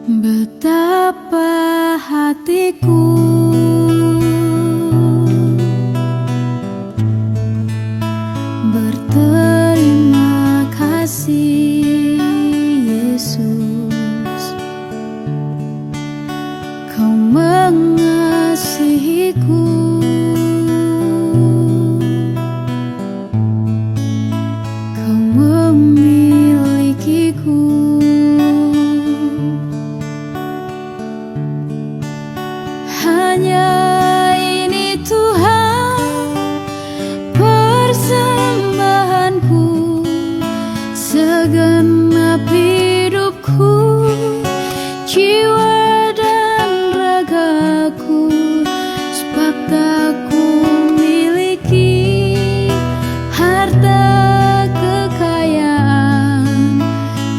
Betapa hatiku berterima kasih, Yesus. Kau mengasihiku, Kau memilikiku. Hanya ini Tuhan persembahanku, segenap hidupku, jiwa dan ragaku, sebab tak ku miliki harta kekayaan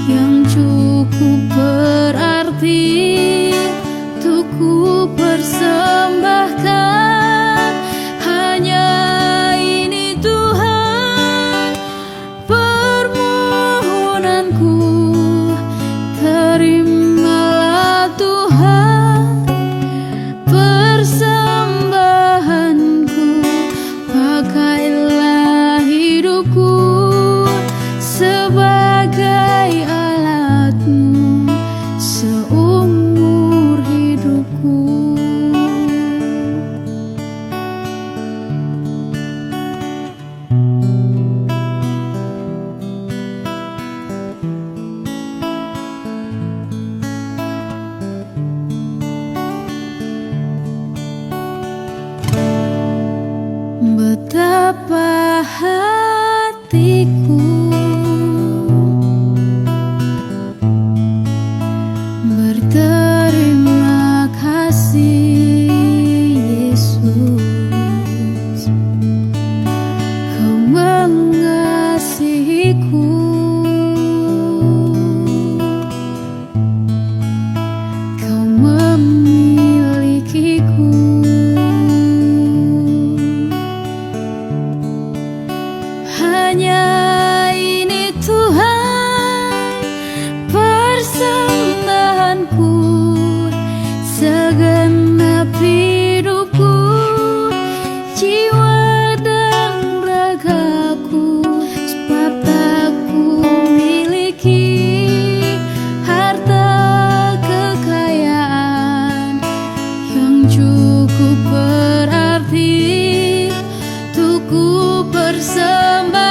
yang cukup berarti untuk ku persembahkan. Hanya ini Tuhan permohonanku, terimalah Tuhan persembahanku. Pakailah hidupku sebagai alat-Mu seumur hidupku. Betapa hatiku berterima kasih, Yesus. Kau mengasihiku, Kau memilikiku. Hanya ini Tuhan persembahanku, segenap hidupku, jiwa dan ragaku, sebab tak ku miliki harta kekayaan yang cukup berarti untuk ku persembahkan.